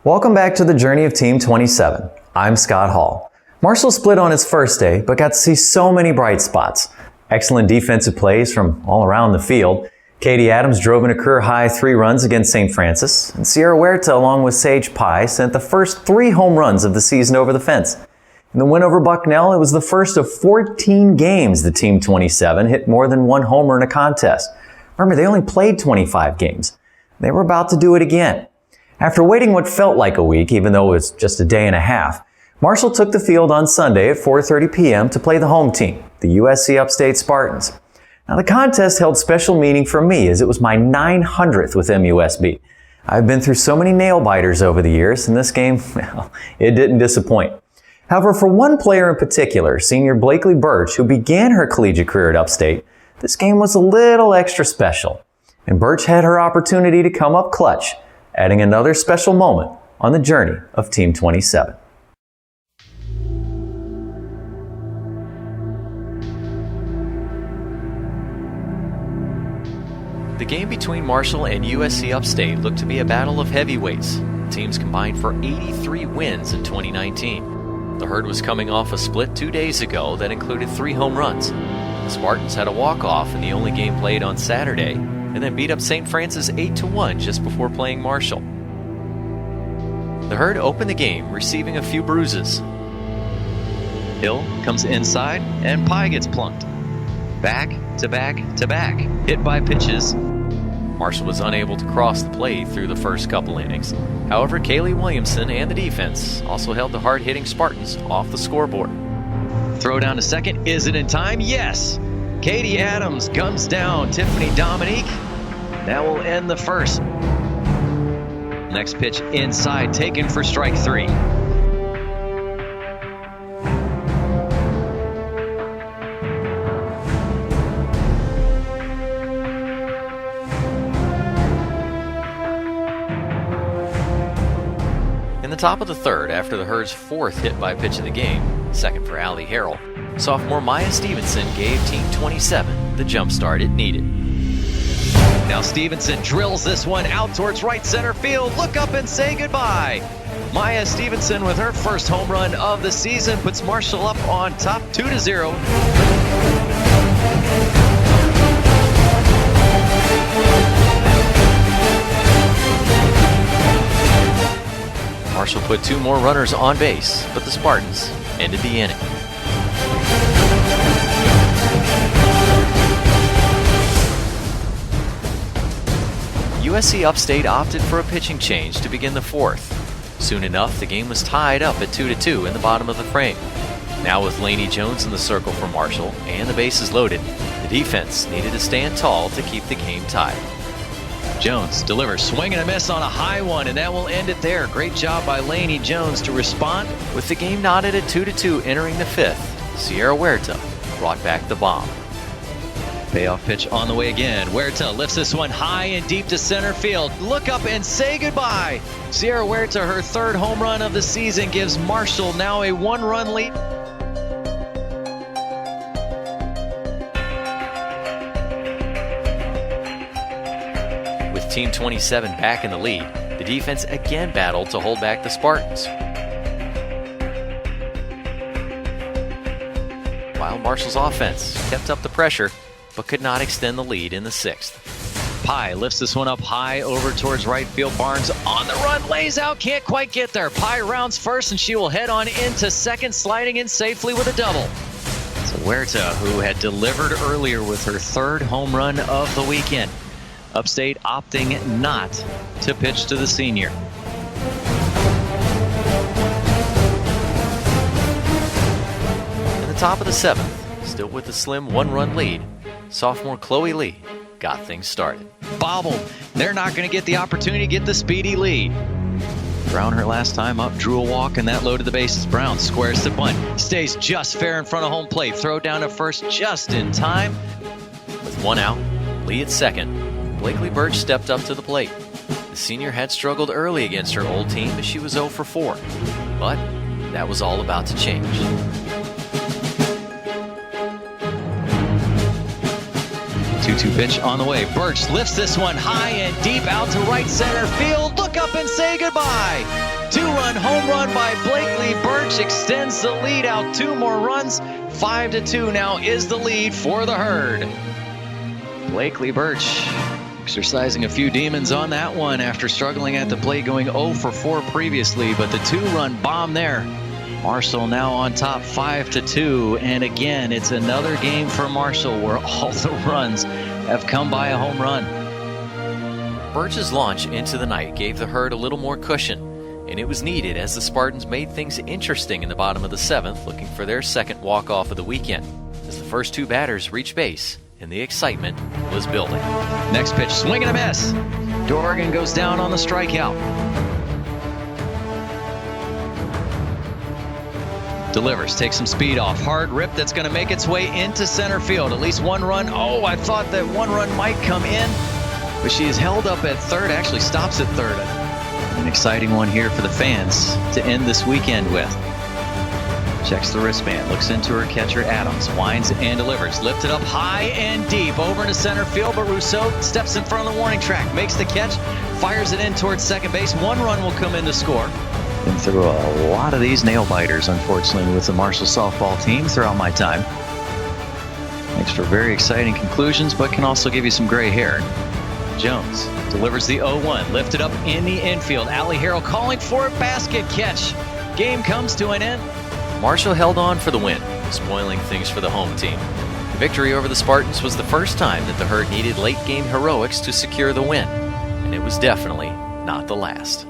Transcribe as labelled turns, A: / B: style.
A: Welcome back to the journey of Team 27. I'm Scott Hall. Marshall split on his first day, but got to see so many bright spots. Excellent defensive plays from all around the field. Katie Adams drove an career-high 3 runs against St. Francis, and Sierra Huerta, along with Sage Pye, sent the first 3 home runs of the season over the fence. In the win over Bucknell, it was the first of 14 games the Team 27 hit more than 1 homer in a contest. Remember, they only played 25 games. They were about to do it again. After waiting what felt like a week, even though it was just a day and a half, Marshall took the field on Sunday at 4:30 p.m. to play the home team, the USC Upstate Spartans. Now, the contest held special meaning for me as it was my 900th with MUSB. I've been through so many nail-biters over the years, and this game, well, it didn't disappoint. However, for one player in particular, senior Blakely Burch, who began her collegiate career at Upstate, this game was a little extra special. And Burch had her opportunity to come up clutch, adding another special moment on the journey of Team 27.
B: The game between Marshall and USC Upstate looked to be a battle of heavyweights. Teams combined for 83 wins in 2019. The Herd was coming off a split 2 days ago that included 3 home runs. The Spartans had a walk-off in the only game played on Saturday, and then beat up St. Francis 8-1 just before playing Marshall. The Herd opened the game, receiving a few bruises. Hill comes inside, and Pye gets plunked. Back to back to back, hit by pitches. Marshall was unable to cross the plate through the first couple innings. However, Kaylee Williamson and the defense also held the hard-hitting Spartans off the scoreboard. Throw down to second, is it in time? Yes! Katie Adams guns down Tiffany Dominique. That will end the first. Next pitch inside, taken for strike 3. In the top of the third, after the Herd's 4th hit by pitch of the game, second for Allie Harrell, sophomore Maya Stevenson gave Team 27 the jump start it needed. Now Stevenson drills this one out towards right center field. Look up and say goodbye. Maya Stevenson with her first home run of the season puts Marshall up on top 2-0. Marshall put 2 more runners on base, but the Spartans ended the inning. USC Upstate opted for a pitching change to begin the 4th. Soon enough, the game was tied up at 2-2 in the bottom of the frame. Now with Lainey Jones in the circle for Marshall and the bases loaded, the defense needed to stand tall to keep the game tied. Jones delivers, swing and a miss on a high one, and that will end it there. Great job by Lainey Jones to respond. With the game knotted at 2-2 entering the 5th, Sierra Huerta brought back the bomb. Payoff pitch on the way again. Huerta lifts this one high and deep to center field. Look up and say goodbye. Sierra Huerta, her 3rd home run of the season, gives Marshall now a 1-run lead. With Team 27 back in the lead, the defense again battled to hold back the Spartans. While Marshall's offense kept up the pressure, but could not extend the lead in the 6th. Pye lifts this one up high over towards right field. Barnes on the run, lays out, can't quite get there. Pye rounds first, and she will head on into second, sliding in safely with a double. So Huerta, who had delivered earlier with her 3rd home run of the weekend. Upstate opting not to pitch to the senior. In the top of the 7th, still with a slim 1-run lead, sophomore Chloe Lee got things started. Bobbled. They're not going to get the opportunity to get the speedy lead. Brown, her last time up, drew a walk, and that loaded the bases. Brown squares the bunt. Stays just fair in front of home plate. Throw down to first just in time. With 1 out, Lee at second, Blakely Burch stepped up to the plate. The senior had struggled early against her old team as she was 0 for 4. But that was all about to change. 2-2 pitch on the way. Burch lifts this one high and deep out to right center field. Look up and say goodbye. Two-run home run by Blakely Burch extends the lead out 2 more runs. 5-2 now is the lead for the Herd. Blakely Burch exercising a few demons on that one after struggling at the plate, going 0 for 4 previously, but the 2-run bomb there. Marshall now on top 5-2, and again, it's another game for Marshall where all the runs have come by a home run. Burch's launch into the night gave the Herd a little more cushion, and it was needed as the Spartans made things interesting in the bottom of the 7th, looking for their second walk-off of the weekend, as the first 2 batters reached base, and the excitement was building. Next pitch, swing and a miss. Dorgan goes down on the strikeout. Delivers, takes some speed off. Hard rip that's going to make its way into center field. At least 1 run. Oh, I thought that 1 run might come in, but she is held up at third, actually stops at third. An exciting one here for the fans to end this weekend with. Checks the wristband, looks into her catcher Adams, winds and delivers. Lifted up high and deep over into center field, but Rousseau steps in front of the warning track, makes the catch, fires it in towards second base. 1 run will come in to score. Been through a lot of these nail biters, unfortunately, with the Marshall softball team throughout my time. Makes for very exciting conclusions, but can also give you some gray hair. Jones delivers the 0-1, lifted up in the infield. Allie Harrell calling for a basket catch. Game comes to an end. Marshall held on for the win, spoiling things for the home team. The victory over the Spartans was the first time that the Herd needed late-game heroics to secure the win, and it was definitely not the last.